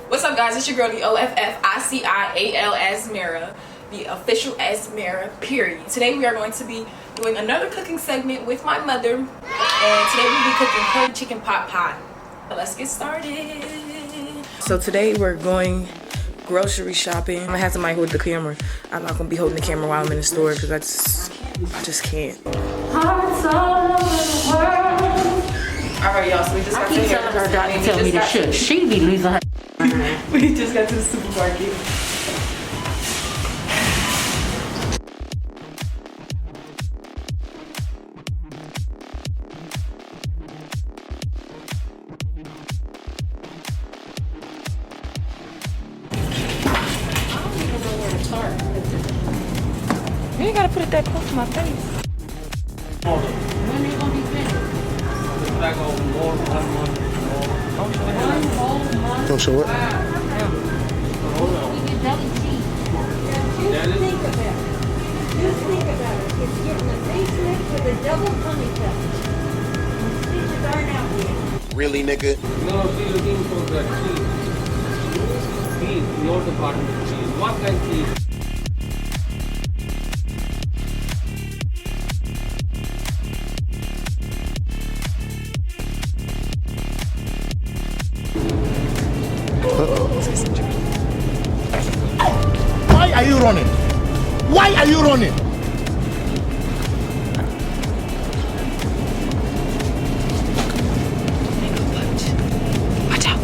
What's up, guys? It's your girl, the OFFICIAL Asmara, the official Asmara, period. Today we are going to be doing another cooking segment with my mother, and today we'll be cooking curry chicken pot pie. So let's get started. So today we're going grocery shopping. I'm gonna have somebody hold the camera. I'm not gonna be holding the camera while I'm in the store because I just can't. Hearts all over the world. Alright, y'all, so we just got to telling her daddy tell me to shush. She be losing her. We just got to the supermarket. You ain't gotta put it that close to my face. When they gonna be finished? Don't show it. We get jelly cheese. Just think about it. Just think about it. It's getting a facelift with a double ponytail. Stitches aren't out yet. Really, nigga? No, she's looking for the cheese. Cheese, your department cheese. What kind of cheese? Why are you running? Why are you running? Watch out.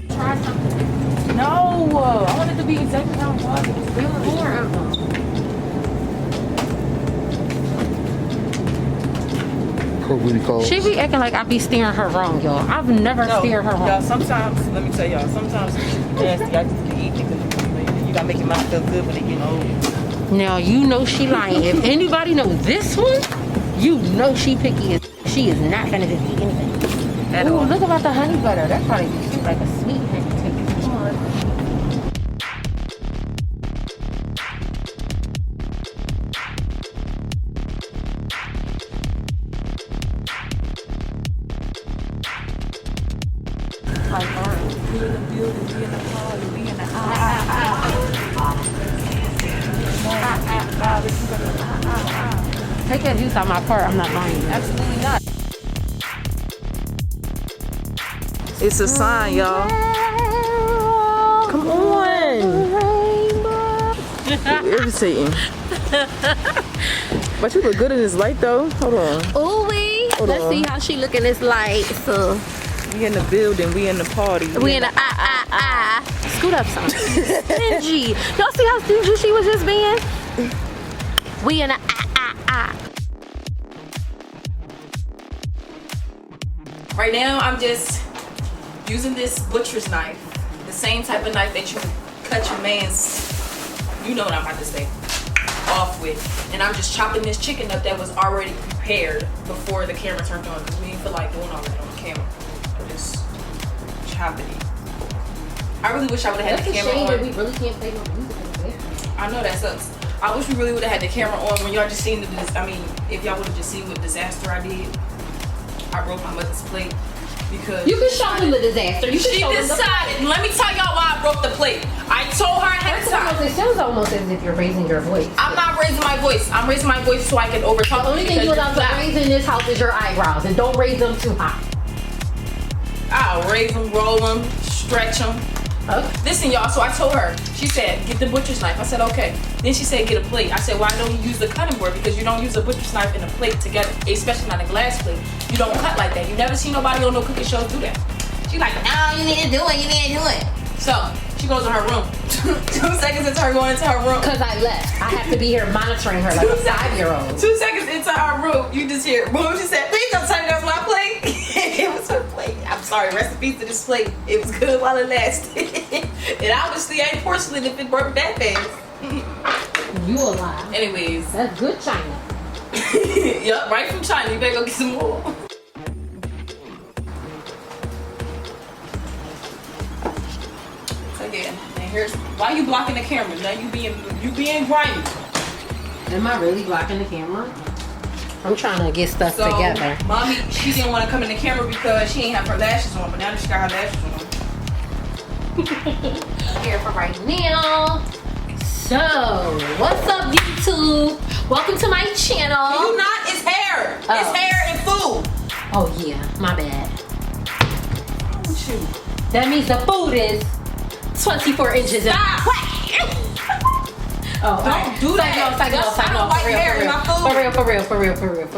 Try something. No, I want it to be exactly how it was. It was really More of them. She be acting like I be steering her wrong, y'all. I've never steered her Y'all, wrong. sometimes, let me tell y'all, sometimes it's nasty. I just can eat it because you gotta make your mouth feel good when they get old. Now you know she lying. If anybody knows this one, you know she picky as she is not gonna just eat anything. Ooh, look about the honey butter. That's probably cute, like a sweet honey. Come on. Like her. We in the building, we in the party, we in the Take that juice out my part. I'm not lying. Absolutely not. It's a sign, y'all. Come on. You're irritating. But you look good in this light, though. Hold on. Ooh wee. Let's see how she look in this light. So We in the building, we in the party. we in the Scoot up some. Stingy. Y'all see how stingy she was just being? We in the Right now, I'm just using this butcher's knife. The same type of knife that you cut your man's, you know what I'm about to say, off with. And I'm just chopping this chicken up that was already prepared before the camera turned on because we didn't feel like doing all that on the camera. So just chopping it. I really wish I would have had the camera on. we really can't play no music in there. I know that sucks. I wish we really would have had the camera on when y'all just seen the, I mean, if y'all would have just seen what disaster I did. I broke my mother's plate because You can show them the disaster. You can she show them decided. Let me tell y'all why I broke the plate. I told her ahead of time. It sounds almost as if you're raising your voice. I'm not raising my voice. I'm raising my voice so I can overtalk. The only thing you're allowed to raise in this house is your eyebrows, and don't raise them too high. I'll raise them, roll them, stretch them. Okay. Listen, y'all. So I told her. She said, "Get the butcher's knife." I said, "Okay." Then she said, "Get a plate." I said, "Why don't you use the cutting board? Because you don't use a butcher's knife and a plate together, especially not a glass plate. You don't cut like that. You never see nobody on no cooking shows do that." She like, "No, you need to do it. You need to do it." So she goes in her room. 2 seconds into her going into her room. Because I left. I have to be here monitoring her like a 5-year-old. 2 seconds into her room, you just hear, boom, she said, "Please don't tell me that's my plate." It was her plate. I'm sorry, rest in peace to this plate. It was good while it lasted. It obviously ain't porcelain if it broke that fast. You a lie. Anyways. That's good China. Yup, right from China. You better go get some more. So yeah, and here's why you blocking the camera. Now you being grimy. Am I really blocking the camera? I'm trying to get stuff So, together. mommy, she didn't want to come in the camera because she ain't have her lashes on, but now that she got her lashes on. Here for right now. So, what's up, YouTube? Welcome to my channel. You not, it's hair. Oh. It's hair and food. Oh yeah, my bad. What's wrong with you? That means the food is 24 inches. Stop. Oh, Don't do that. That's not white hair in my food. For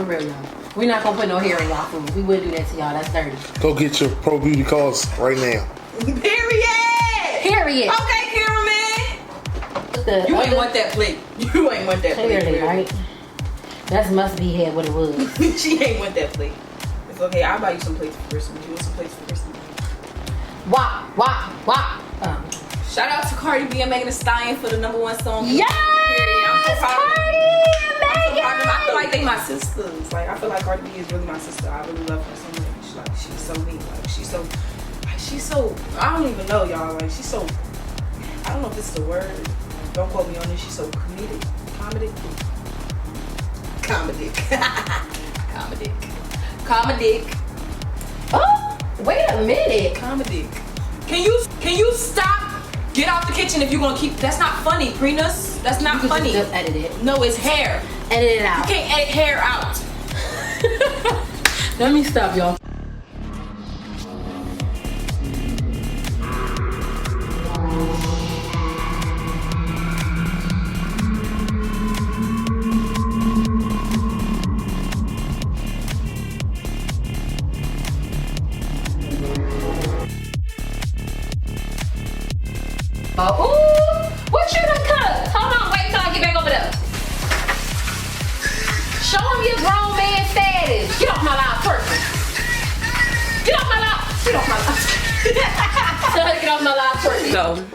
real, y'all. We're not gonna put no hair in y'all food. We would do that to y'all. That's dirty. Go get your Pro Beauty cards right now. Period. Okay, cameraman. You ain't want that plate. You ain't want that plate. Clearly, right? That must be had what it was. She ain't want that plate. It's okay. I'll buy you some plates for Christmas. You want some plates for Christmas? Wah. Shout out to Cardi B and Megan Thee Stallion for the #1 song. Yes! I'm so proud of them. Cardi and Megan! I feel like they my sisters. Like, I feel like Cardi B is really my sister. I really love her so much. Like, she's so neat. Like, she's so, I don't even know, y'all. Like, she's so, I don't know if this is a word. Don't quote me on this. She's so comedic. Oh, wait a minute. Comedic. Can you stop? Get out the kitchen if you're gonna keep. That's not funny, Prinas. That's not You funny. just edit it. No, it's hair. Edit it out. You can't edit hair out. Let me stop, y'all. Ooh, what you done cooked? Hold on, wait till I get back over there. Show him your grown man status. Get off my live person. Get off my live. Get off my live. Get off my live person. So,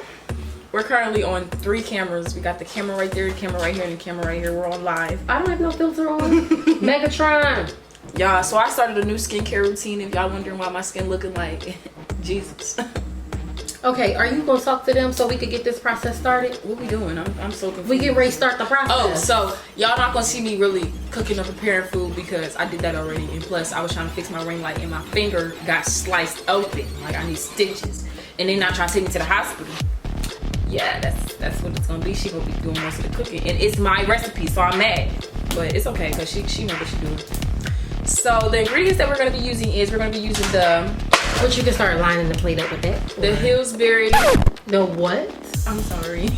we're currently on 3 cameras. We got the camera right there, the camera right here, and the camera right here. We're on live. I don't have no filter on. Megatron. Y'all, so I started a new skincare routine. If y'all wondering why my skin looking like Jesus. Okay, are you gonna talk to them so we could get this process started? What we doing? I'm so confused. We get ready to start the process. Oh, so y'all not gonna see me really cooking or preparing food because I did that already. And plus, I was trying to fix my ring light and my finger got sliced open. Like, I need stitches. And they're not trying to take me to the hospital. Yeah, that's what it's gonna be. She gonna be doing most of the cooking. And it's my recipe, so I'm mad. But it's okay, because she knows what she's doing. So the ingredients that we're gonna be using is, we're gonna be using But you can start lining the plate up with that. the Pillsbury. The what? I'm sorry.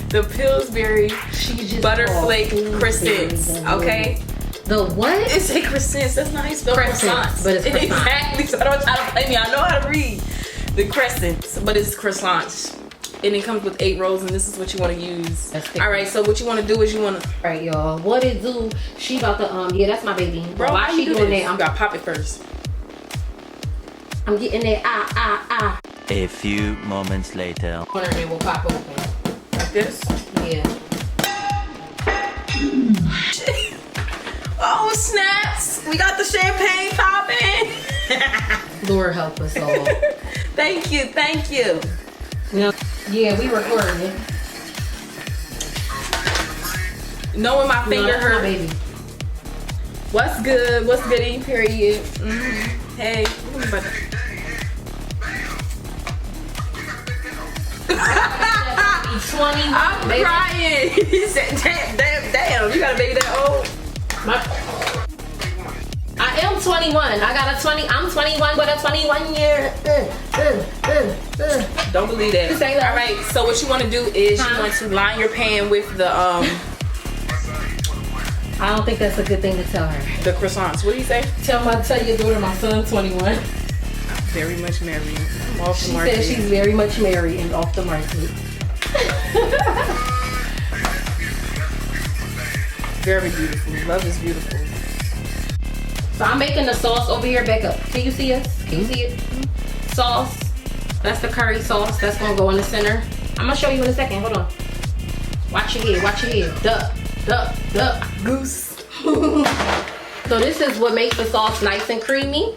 The Pillsbury She just Butterflake called Croissants. Okay? The what? It's a croissants. That's not how you spell Crescent, croissants. but it's croissant. Exactly. So don't try to play me. I know how to read the crescents, but it's croissants. And it comes with 8 rolls, and this is what you want to use. All right. So what you want to do is you want to. All right, y'all. What it do? She about to yeah, that's my baby. Bro, why how she you doing this? that? You gotta pop it first. I'm getting that A few moments later. One of them will pop open. Like this. Yeah. Oh snaps! We got the champagne popping. Lord help us all. Thank you. Thank you. No. Yeah, we recording it. Knowing my finger that's my hurt. baby. What's good? What's goody? Period. Mm-hmm. Hey. What about that? 20. I'm baby. crying. He said, damn, you got a baby that old? I am 21. I got a 20. I'm 21 with a 21 year. Don't believe that. Say that. All right. So what you want to do is you want to line your pan with the I don't think that's a good thing to tell her. the croissants. What do you say? Tell your daughter my son's 21. Very much married. I'm off She the market. said she's very much married and off the market. Very beautiful. Love is beautiful. So I'm making the sauce over here. Back up. Can you see us? Can you see it? Sauce. That's the curry sauce. That's gonna go in the center. I'm gonna show you in a second. Hold on. Watch your head. Watch your head. Duck. Duck. Duck. Goose. So this is what makes the sauce nice and creamy.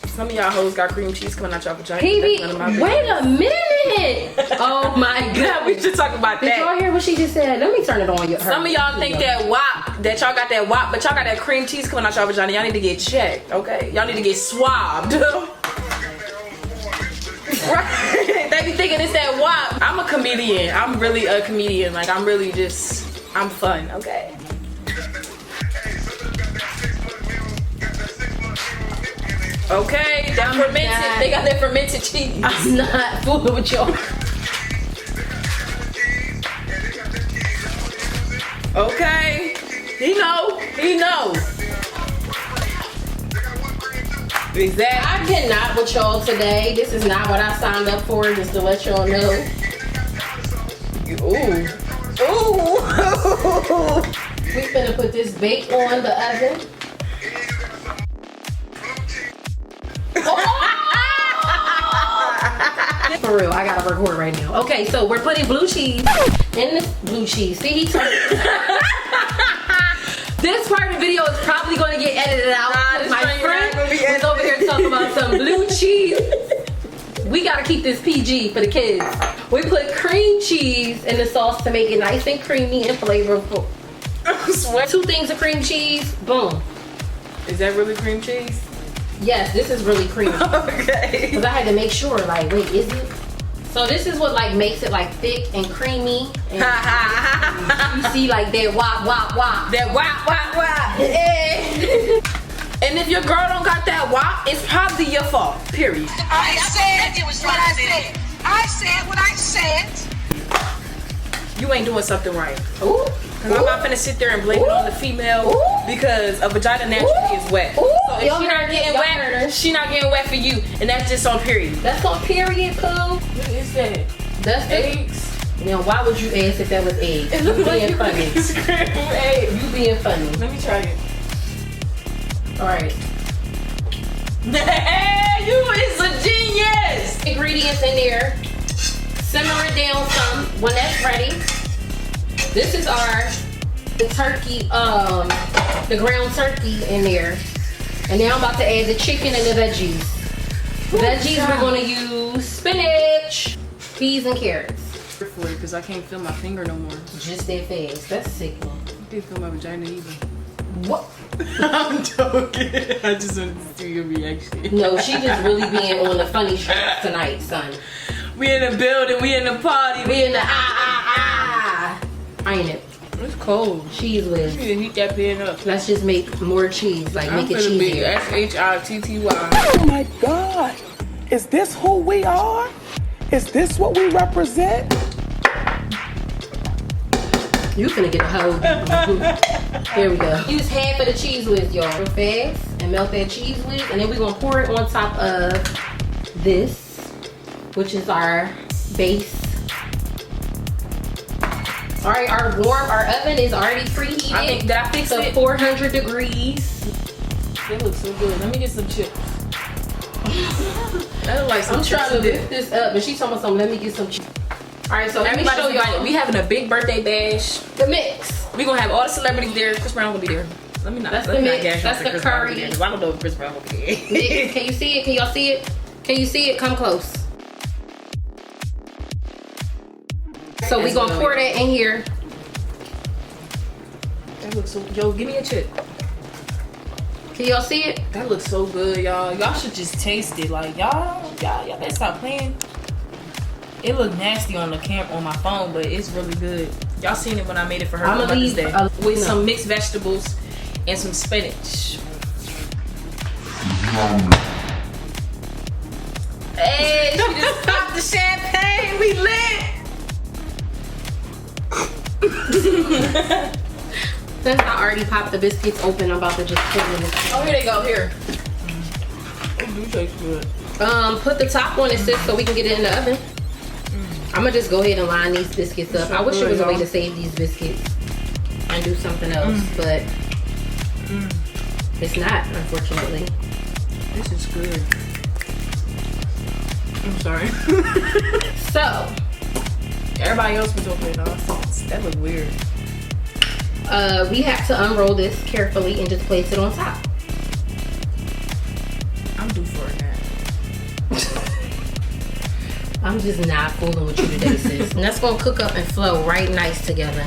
Some of y'all hoes got cream cheese coming out y'all vagina. PB, That's none of my wait a minute. didn't. Oh my god. We should talk about Did that. y'all hear what she just said? Let me turn it on. Some of y'all think that WAP, that y'all got that WAP, but y'all got that cream cheese coming out y'all vagina. Y'all need to get checked, okay? Y'all need to get swabbed. Right? They be thinking it's that WAP. I'm a comedian. I'm really a comedian. Like, I'm really just, I'm fun, okay? Okay, that fermented, they got that fermented cheese. I'm not fooling with y'all. Okay, he know. Exactly. I cannot with y'all today. This is not what I signed up for, just to let y'all know. Ooh. We finna put this bake on the oven. For real, I gotta record right now. Okay, so we're putting blue cheese in this blue cheese. See, he turned. This part of the video is probably gonna get edited out. This My joint friend not gonna be was over here talking about some blue cheese. We gotta keep this PG for the kids. We put cream cheese in the sauce to make it nice and creamy and flavorful. 2 things of cream cheese, boom. Is that really cream cheese? Yes, this is really creamy. Okay. Cause I had to make sure, like, wait, is it? So this is what like makes it like thick and creamy. And you see like that wop wop wop. That wop wop wop. Yeah. And if your girl don't got that wop, it's probably your fault. Period. I said it was what I said. I said what I said. You ain't doing something right. Ooh. Cause I'm not finna sit there and blame it on the female because a vagina naturally is wet. Ooh. So if Y'all she not heard getting her. wet, she not getting wet for you, and that's just on period. That's on period, poo. What is that? That's Eggs. Now why would you ask if that was eggs? It You looks like being funny. scrambled eggs. You being funny. Let me try it. Alright. Hey, you is a genius. Ingredients in there. Simmer it down some. When that's ready, this is the turkey, the ground turkey in there. And now I'm about to add the chicken and the veggies. Veggies, we're gonna use spinach, peas, and carrots. For it, cause I can't feel my finger no more. Just that fast. That's sickening. I can't feel my vagina either. What? I'm joking. I just wanted to see your reaction. No, she just really being on the funny streets tonight, son. We in the building. We in the party. We in the ain't it? It's cold. Cheese whiz. You need to heat that pan up. Let's just make more cheese, like I'm make it finna be cheesier. SHITTY. Oh my God. Is this who we are? Is this what we represent? You finna get a hoe. Here we go. Use half of the cheese whiz, y'all, real fast, and melt that cheese whiz, and then we're gonna pour it on top of this, which is our base. All right, our oven is already preheated. I think that I fixed to it. 400 degrees. It looks so good. Let me get some chips. That look like some I'm chips trying to dip. lift this up, but she's talking about something. Let me get some chips. All right, so let me show Everybody's y'all invited. We having a big birthday bash. the mix. We gonna have all the celebrities there. Chris Brown gonna be there. Let me not. That's let the me mix. not gas That's on the Chris Brown curry. will be there, 'cause I don't know if Chris Brown will be there. Mix. Can you see it? Can y'all see it? Can you see it? Come close. So we gonna pour that in here. That looks so. Yo, give me a chip. Can y'all see it? That looks so good, y'all. Y'all should just taste it. Like y'all better stop playing. It looked nasty on the camera on my phone, but it's really good. Y'all seen it when I made it for her I'ma on Mother's leave Day with some mixed vegetables and some spinach. Hey, she just popped the champagne. We lit. Since I already popped the biscuits open, I'm about to just put it in the Oh, here they go. Here. It do taste good. put the top on it, sis, so we can get it in the oven. I'm gonna just go ahead and line these biscuits up. I wish there was a way to save these biscuits and do something else, but it's not, unfortunately. This is good. I'm sorry. So, Everybody else was opening all sauce. That looked weird. we have to unroll this carefully and just place it on top. I'm due for a nap. I'm just not fooling with you today, sis. And that's gonna cook up and flow right nice together.